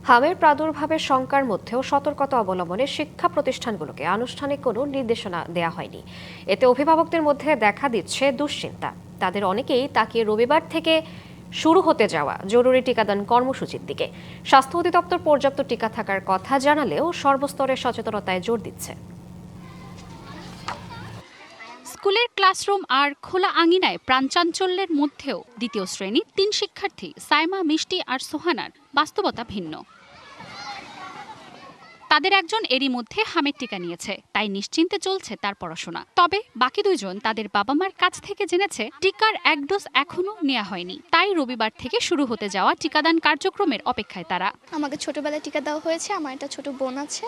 হামের প্রাদুর্ভাবের শঙ্কার মধ্যেও সতর্কতা অবলম্বনে শিক্ষা প্রতিষ্ঠানগুলোকে আনুষ্ঠানিক কোনো নির্দেশনা দেয়া হয়নি। এতে অভিভাবকদের মধ্যে দেখা দিচ্ছে দুশ্চিন্তা। তাদের অনেকেই তাকিয়ে রবিবার থেকে শুরু হতে যাওয়া জরুরি টিকাদান কর্মসূচির দিকে। স্বাস্থ্য অধিদপ্তর পর্যাপ্ত টিকা থাকার কথা জানালেও সর্বস্তরের সচেতনতায় জোর দিচ্ছে। স্কুলের ক্লাসরুম আর খোলা আঙিনায় প্রাণচাঞ্চল্যের মধ্যেও দ্বিতীয় শ্রেণীর ৩ শিক্ষার্থী সাইমা, মিষ্টি আর সোহানার বাস্তবতা ভিন্ন। তাদের একজন এরই মধ্যে হামের টিকা নিয়েছে, তাই নিশ্চিন্তে চলছে তার পড়াশোনা। তবে বাকি দুইজন তাদের বাবা মার কাছ থেকে জেনেছে টিকার এক ডোজ এখনো নেওয়া হয়নি, তাই রবিবার থেকে শুরু হতে যাওয়া টিকাদান কার্যক্রমের অপেক্ষায় তারা। আমাকে ছোটবেলায় টিকা দেওয়া হয়েছে, আমার একটা ছোট বোন আছে,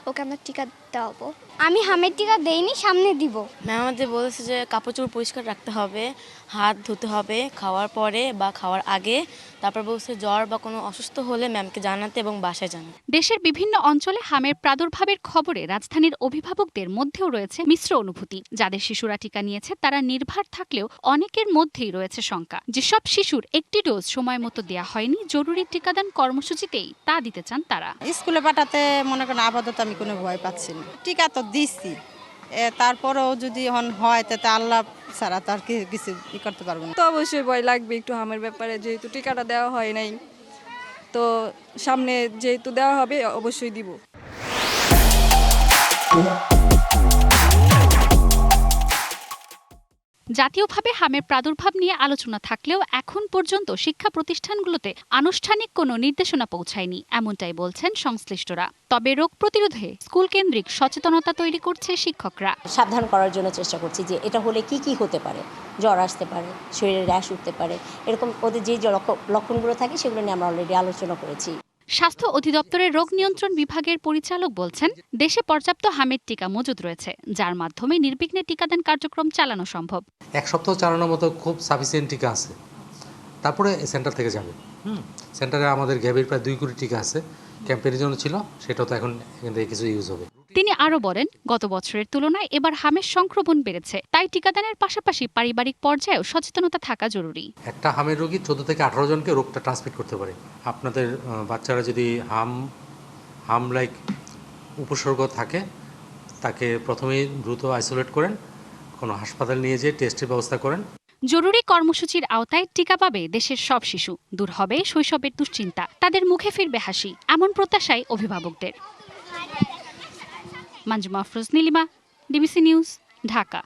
ওকে আমরা টিকা দেওয়াবো। আমি হামের টিকা দেইনি, সামনে দিব। ম্যাম আমাদের বলেছে যে কাপড় চোপড় পরিষ্কার রাখতে হবে, হাত ধুতে হবে খাওয়ার পরে বা খাওয়ার আগে। তারপর বলছে জ্বর বা কোনো অসুস্থ হলে ম্যামকে জানাতে এবং বাসায় জানাতে। দেশের বিভিন্ন অঞ্চলে হামের প্রাদুর্ভাবের খবরে রাজধানীর অভিভাবকদের মধ্যেও রয়েছে মিশ্র অনুভূতি। যাদের শিশুরা টিকা নিয়েছে তারা নির্ভর থাকলেও অনেকের মধ্যেই রয়েছে শঙ্কা। যেসব শিশুর একটি ডোজ সময় মতো দেওয়া হয়নি, জরুরি টিকাদান কর্মসূচিতেই তা দিতে চান তারা। স্কুলে পাঠাতে মনে করেন আপাতত আমি কোনো ভয় পাচ্ছি না। টিকা তো দিচ্ছি, তারপরেও যদি হয় তাতে আল্লাহ ছাড়া তো আর কিছু করতে পারবো না। তো অবশ্যই ভয় লাগবে একটু হামের ব্যাপারে, যেহেতু টিকাটা দেওয়া হয় নাই, তো সামনে যেহেতু দেওয়া হবে অবশ্যই দিব। জাতীয়ভাবে হামের প্রাদুর্ভাব নিয়ে আলোচনা থাকলেও এখন পর্যন্ত শিক্ষা প্রতিষ্ঠানগুলোতে আনুষ্ঠানিক কোনো নির্দেশনা পৌঁছায়নি, এমনটাই বলছেন সংশ্লিষ্টরা। তবে রোগ প্রতিরোধে স্কুল কেন্দ্রিক সচেতনতা তৈরি করছে শিক্ষকরা। সাবধান করার জন্য চেষ্টা করছি যে এটা হলে কি কি হতে পারে, জ্বর আসতে পারে, শরীরে র্যাশ উঠতে পারে, এরকম ওদের যে লক্ষণগুলো থাকে সেগুলো নিয়ে আমরা অলরেডি আলোচনা করেছি। স্বাস্থ্য অধিদপ্তরের রোগ নিয়ন্ত্রণ বিভাগের পরিচালক বলছেন, দেশে পর্যাপ্ত হামের টিকা মজুদ রয়েছে, যার মাধ্যমে নির্বিঘ্নে টিকাদান কার্যক্রম চালানো সম্ভব। এক সপ্তাহ চালানোর মতো খুব সাফিসিয়েন্ট টিকা আছে, তারপরে সেন্টার থেকে যাবে। সেন্টারে আমাদের গ্যাবির প্রায় 2 কোটি টিকা আছে, ক্যাম্পেইনের জন্য ছিল, সেটাও তো এখন এখান থেকে কিছু ইউজ হবে। তিনি আরও বলেন, গত বছরের তুলনায় এবার হামের সংক্রমণ বেড়েছে, তাই টিকাদানের পাশাপাশি পারিবারিক পর্যায়েও সচেতনতা থাকা জরুরি। একটা হামের রোগী 14 থেকে 18 জনকে রোগটা ট্রান্সমিট করতে পারে। আপনাদের বাচ্চারা যদি হাম লাইক উপসর্গ থাকে, তাকে প্রথমেই দ্রুত আইসোলেট করেন, কোনো হাসপাতাল নিয়ে যেয়ে টেস্টের ব্যবস্থা করেন। জরুরি কর্মসূচির আওতায় টিকা পাবে দেশের সব শিশু, দূর হবে শৈশবের দুশ্চিন্তা, তাদের মুখে ফিরবে হাসি, এমন প্রত্যাশাই অভিভাবকদের। Manjuma Afroz, Nilima, DBC news, Dhaka.